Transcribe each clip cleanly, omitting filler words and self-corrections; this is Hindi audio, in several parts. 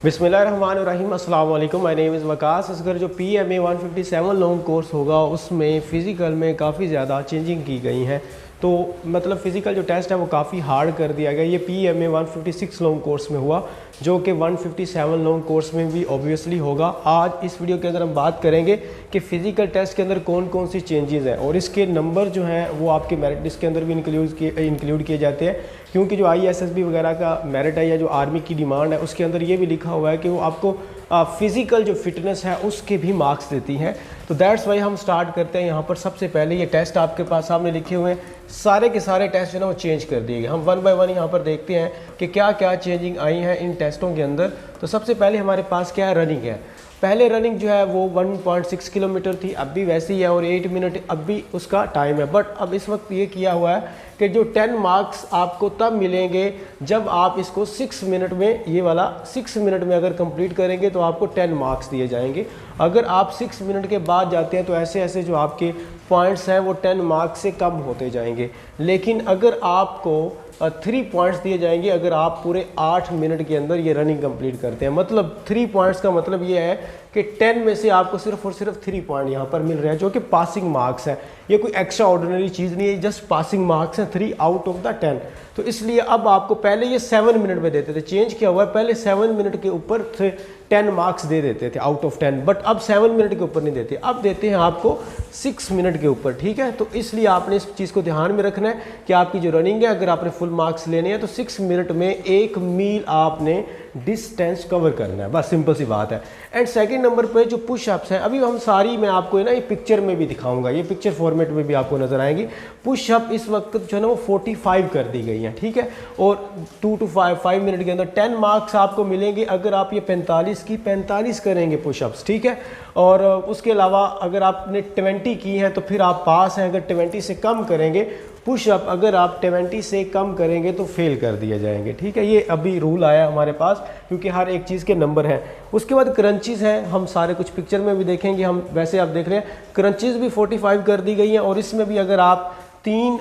बिस्मिल्लाहिर्रहमानिर्रहीम अस्सलाम वालेकुम। My name is Waqas Asghar. जो PMA 157 लॉन्ग कोर्स होगा उसमें फ़िज़िकल में काफ़ी ज़्यादा चेंजिंग की गई हैं। तो मतलब फ़िज़िकल जो टेस्ट है वो काफ़ी हार्ड कर दिया गया। ये PMA 156 लॉन्ग कोर्स में हुआ, जो कि 157 लॉन्ग कोर्स में भी ऑब्वियसली होगा। आज इस वीडियो के अंदर हम बात करेंगे कि फ़िज़िकल टेस्ट के अंदर कौन कौन सी चेंजेस हैं और इसके नंबर जो हैं वो आपके मेरिट लिस्ट के अंदर भी इंक्लूड किए जाते हैं, क्योंकि जो ISSB वगैरह का मेरिट है या जो आर्मी की डिमांड है उसके अंदर ये भी लिखा हुआ है कि वो आपको फ़िज़िकल जो फिटनेस है उसके भी मार्क्स देती हैं। तो दैट्स वाई हम स्टार्ट करते हैं। यहाँ पर सबसे पहले ये टेस्ट आपके पास सामने लिखे हुए हैं, सारे के सारे टेस्ट जो है ना वो चेंज कर दिए गए। हम वन बाय वन यहाँ पर देखते हैं कि क्या क्या चेंजिंग आई हैं इन टेस्टों के अंदर। तो सबसे पहले हमारे पास क्या है, रनिंग है। पहले रनिंग जो है वो 1.6 किलोमीटर थी, अब भी वैसी ही है और 8 मिनट अब भी उसका टाइम है। बट अब इस वक्त ये किया हुआ है कि जो 10 मार्क्स आपको तब मिलेंगे जब आप इसको 6 मिनट में, ये वाला 6 मिनट में अगर कंप्लीट करेंगे तो आपको 10 मार्क्स दिए जाएंगे। अगर आप 6 मिनट के बाद जाते हैं तो ऐसे ऐसे जो आपके पॉइंट्स हैं वो 10 मार्क्स से कम होते जाएंगे। लेकिन अगर आपको 3 पॉइंट्स दिए जाएंगे अगर आप पूरे 8 मिनट के अंदर ये रनिंग कंप्लीट करते हैं। मतलब 3 पॉइंट्स का मतलब ये है कि 10 में से आपको सिर्फ और सिर्फ 3 पॉइंट यहाँ पर मिल रहे हैं, जो कि पासिंग मार्क्स है। ये कोई एक्स्ट्रा ऑर्डिनरी चीज़ नहीं है, जस्ट पासिंग मार्क्स हैं, 3 आउट ऑफ द 10। तो इसलिए अब आपको, पहले ये 7 मिनट में देते थे, चेंज किया हुआ है। पहले 7 मिनट के ऊपर 10 मार्क्स दे देते थे आउट ऑफ 10, बट अब 7 मिनट के ऊपर नहीं देते, अब देते हैं आपको 6 मिनट के ऊपर। ठीक है, तो इसलिए आपने इस चीज़ को ध्यान में रखना है कि आपकी जो रनिंग है, अगर आपने फुल मार्क्स लेने हैं तो 6 मिनट में 1 मील आपने डिस्टेंस कवर करना है, बस सिंपल सी बात है। एंड सेकंड नंबर पे जो पुशअप्स हैं, अभी हम सारी मैं आपको है ना ये पिक्चर में भी दिखाऊंगा, ये पिक्चर फॉर्मेट में भी आपको नजर आएंगी। पुशअप इस वक्त जो है ना वो 45 कर दी गई हैं, ठीक है, और 2 to 5 मिनट के अंदर 10 मार्क्स आपको मिलेंगे अगर आप ये 45 करेंगे पुशअप्स, ठीक है। और उसके अलावा अगर आपने 20 की हैं तो फिर आप पास हैं, अगर 20 से कम करेंगे पुशअप, अगर आप 20 से कम करेंगे तो फेल कर दिए जाएंगे, ठीक है। ये अभी रूल आया हमारे पास, क्योंकि हर एक चीज़ के नंबर हैं। उसके बाद क्रंचीज़ हैं, हम सारे कुछ पिक्चर में भी देखेंगे। हम वैसे आप देख रहे हैं क्रंचीज़ भी 45 कर दी गई हैं, और इसमें भी अगर आप 3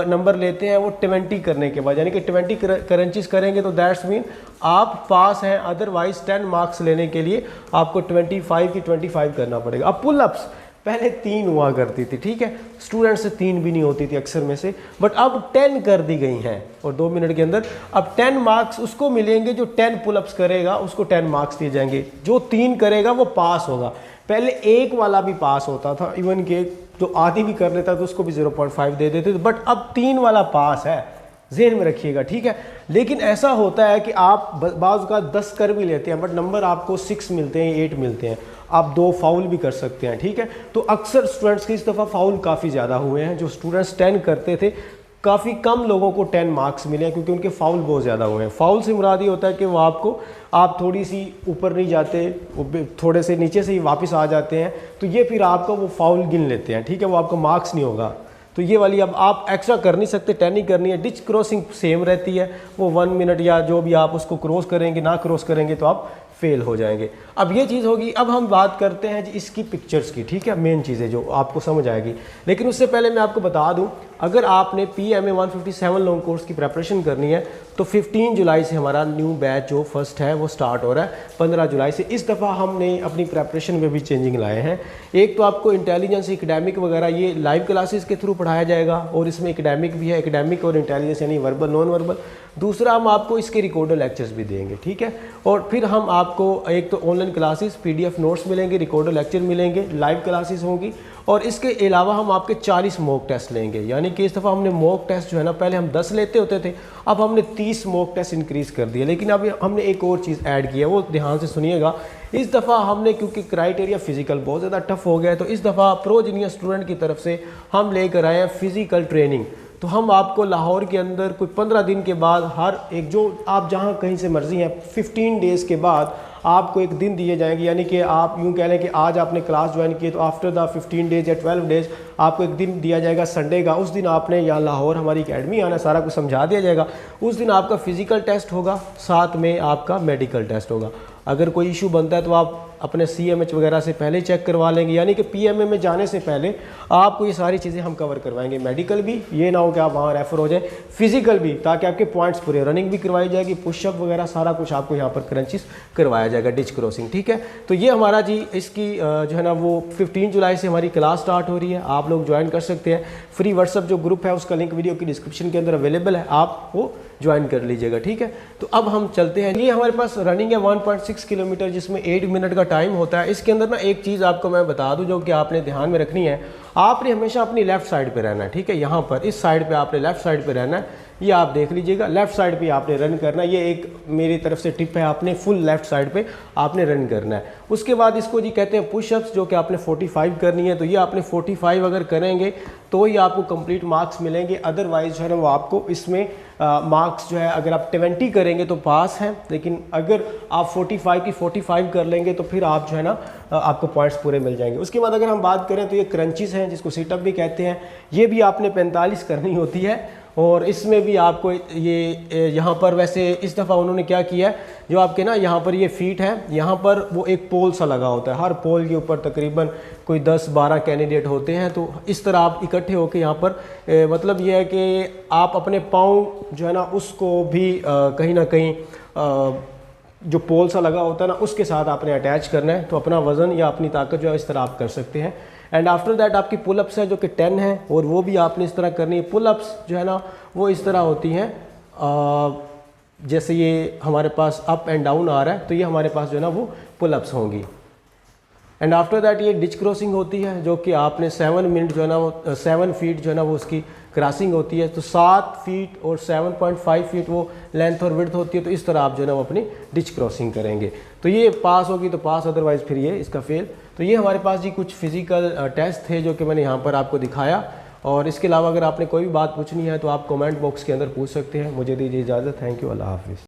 नंबर लेते हैं वो 20 करने के बाद, यानी कि 20 क्रंचीज़ करेंगे तो दैट्स मीन आप पास हैं। अदरवाइज 10 मार्क्स लेने के लिए आपको 25 की 25 करना पड़ेगा। अब पुलअप्स पहले 3 हुआ करती थी, ठीक है, स्टूडेंट से 3 भी नहीं होती थी अक्सर में से, बट अब 10 कर दी गई हैं और 2 मिनट के अंदर अब 10 मार्क्स उसको मिलेंगे जो 10 पुलअप्स करेगा, उसको 10 मार्क्स दिए जाएंगे। जो 3 करेगा वो पास होगा। पहले 1 वाला भी पास होता था, इवन के जो आधी भी कर लेता तो उसको भी 0.5 दे देते थे, बट अब 3 वाला पास है, ज़हन में रखिएगा, ठीक है। लेकिन ऐसा होता है कि आप बाज़ का 10 कर भी लेते हैं बट नंबर आपको 6 मिलते हैं, 8 मिलते हैं, आप 2 फाउल भी कर सकते हैं, ठीक है। तो अक्सर स्टूडेंट्स के इस दफ़ा फाउल काफ़ी ज़्यादा हुए हैं। जो स्टूडेंट्स 10 करते थे, काफ़ी कम लोगों को 10 मार्क्स मिले हैं, क्योंकि उनके फाउल बहुत ज़्यादा हुए हैं। फाउल से मुराद ये होता है कि वो आप थोड़ी सी ऊपर नहीं जाते, वो थोड़े से नीचे से ही वापस आ जाते हैं, तो ये फिर आपको वो फाउल गिन लेते हैं, ठीक है, वो आपको मार्क्स नहीं होगा। तो ये वाली अब आप एक्स्ट्रा कर नहीं सकते, 10 ही करनी है। डिच क्रॉसिंग सेम रहती है, वो 1 मिनट या जो भी आप उसको क्रॉस करेंगे, ना क्रॉस करेंगे तो आप फेल हो जाएंगे। अब ये चीज़ होगी। अब हम बात करते हैं जी इसकी पिक्चर्स की, ठीक है, मेन चीज़ें जो आपको समझ आएगी। लेकिन उससे पहले मैं आपको बता दूं, अगर आपने PMA 157 लॉन्ग कोर्स की प्रेपरेशन करनी है तो 15 जुलाई से हमारा न्यू बैच जो फर्स्ट है वो स्टार्ट हो रहा है। 15 जुलाई से इस दफ़ा हमने अपनी प्रेपरेशन में भी चेंजिंग लाए हैं। एक तो आपको इंटेलिजेंस, एकेडमिक वगैरह ये लाइव क्लासेस के थ्रू पढ़ाया जाएगा, और इसमें एकेडमिक भी है, एकेडमिक और इंटेलिजेंस यानी वर्बल नॉन वर्बल। दूसरा, हम आपको इसके रिकॉर्डर लेक्चर्स भी देंगे, ठीक है। और फिर हम आपको एक तो ऑनलाइन क्लासेस, PDF नोट्स मिलेंगे, रिकॉर्डर लेक्चर मिलेंगे, लाइव क्लासेस होंगी, और इसके अलावा हम आपके 40 मॉक टेस्ट लेंगे। यानी कि इस दफ़ा हमने मॉक टेस्ट जो है ना, पहले हम 10 लेते होते थे, अब हमने 30 मॉक टेस्ट इंक्रीज़ कर दिया। लेकिन अब हमने एक और चीज़ ऐड की है, वो ध्यान से सुनिएगा। इस दफ़ा हमने, क्योंकि क्राइटेरिया फ़िज़िकल बहुत ज़्यादा टफ हो गया है, तो इस दफ़ा प्रो जूनियर स्टूडेंट की तरफ से हम लेकर आए हैं फ़िज़िकल ट्रेनिंग। तो हम आपको लाहौर के अंदर कोई 15 दिन के बाद, हर एक, जो आप जहाँ कहीं से मर्ज़ी हैं, 15 डेज़ के बाद आपको एक दिन दिए जाएंगे। यानी कि आप यूँ कह लें कि आज आपने क्लास ज्वाइन की तो आफ्टर द 15 डेज़ या 12 डेज़ आपको एक दिन दिया जाएगा संडे का। उस दिन आपने यहाँ लाहौर हमारी एकेडमी आना, सारा कुछ समझा दिया जाएगा। उस दिन आपका फ़िज़िकल टेस्ट होगा, साथ में आपका मेडिकल टेस्ट होगा। अगर कोई इशू बनता है तो आप अपने CMH वगैरह से पहले चेक करवा लेंगे, यानी कि PMA में जाने से पहले आपको ये सारी चीज़ें हम कवर करवाएंगे। मेडिकल भी, ये ना हो कि आप वहाँ रेफ़र हो जाए, फिजिकल भी, ताकि आपके पॉइंट्स पूरे, रनिंग भी करवाई जाएगी, पुशअप वगैरह सारा कुछ आपको यहाँ पर क्रंचेस करवाया कराया जाएगा डिच क्रॉसिंग, ठीक है। तो ये हमारा जी इसकी जो है ना वो 15 जुलाई से हमारी क्लास स्टार्ट हो रही है, आप लोग ज्वाइन कर सकते हैं। फ्री व्हाट्सअप जो ग्रुप है उसका लिंक वीडियो की डिस्क्रिप्शन के अंदर अवेलेबल है, आप वो ज्वाइन कर लीजिएगा, ठीक है। तो अब हम चलते हैं, ये हमारे पास रनिंग है 1.6 किलोमीटर जिसमें 8 मिनट का टाइम होता है। इसके अंदर ना एक चीज़ आपको मैं बता दूं जो कि आपने ध्यान में रखनी है, आपने हमेशा अपनी लेफ्ट साइड पे रहना है, ठीक है। यहाँ पर इस साइड पे आपने लेफ्ट साइड पे रहना है, ये आप देख लीजिएगा, लेफ्ट साइड पे आपने रन करना है। ये एक मेरी तरफ से टिप है, आपने फुल लेफ्ट साइड पे आपने रन करना है। उसके बाद इसको जी कहते हैं पुशअप्स, जो कि आपने 45 करनी है। तो ये आपने 45 अगर करेंगे तो ही आपको कंप्लीट मार्क्स मिलेंगे, अदरवाइज जो है ना वो आपको इसमें मार्क्स जो है अगर आप 20 करेंगे तो पास हैं, लेकिन अगर आप 45 की 45 कर लेंगे तो फिर आप जो है ना आपको पॉइंट्स पूरे मिल जाएंगे। उसके बाद अगर हम बात करें तो ये क्रंचीज़ हैं जिसको सिटअप भी कहते हैं, ये भी आपने 45 करनी होती है। और इसमें भी आपको ये यहाँ पर वैसे इस दफ़ा उन्होंने क्या किया है, जो आपके ना यहाँ पर ये फीट है, यहाँ पर वो एक पोल सा लगा होता है, हर पोल के ऊपर तकरीबन कोई 10-12 कैंडिडेट होते हैं। तो इस तरह आप इकट्ठे होकर यहाँ पर मतलब ये है कि आप अपने पाँव जो है ना उसको भी कहीं ना कहीं जो पोल सा लगा होता है ना उसके साथ आपने अटैच करना है। तो अपना वज़न या अपनी ताकत जो है इस तरह आप कर सकते हैं। एंड आफ्टर दैट आपकी पुल अप्स है जो कि 10 है, और वो भी आपने इस तरह करनी है। पुल अप्स जो है ना वो इस तरह होती हैं, जैसे ये हमारे पास अप एंड डाउन आ रहा है तो ये हमारे पास जो है ना वो पुल अप्स होंगी। एंड आफ्टर दैट ये डिच क्रॉसिंग होती है जो कि आपने 7 मिनट जो है ना वो 7 फीट जो है ना वो उसकी क्रॉसिंग होती है। तो 7 फीट और 7.5 फीट वो लेंथ और विड्थ होती है। तो इस तरह आप जो है ना वो अपनी डिच क्रॉसिंग करेंगे। तो ये पास होगी तो पास, अदरवाइज फिर ये इसका फेल। तो ये हमारे पास जी कुछ फिजिकल टेस्ट थे जो कि मैंने यहाँ पर आपको दिखाया। और इसके अलावा अगर आपने कोई भी बात पूछनी है तो आप कमेंट बॉक्स के अंदर पूछ सकते हैं। मुझे दीजिए इजाज़त, थैंक यू, अल्लाह हाफिज़।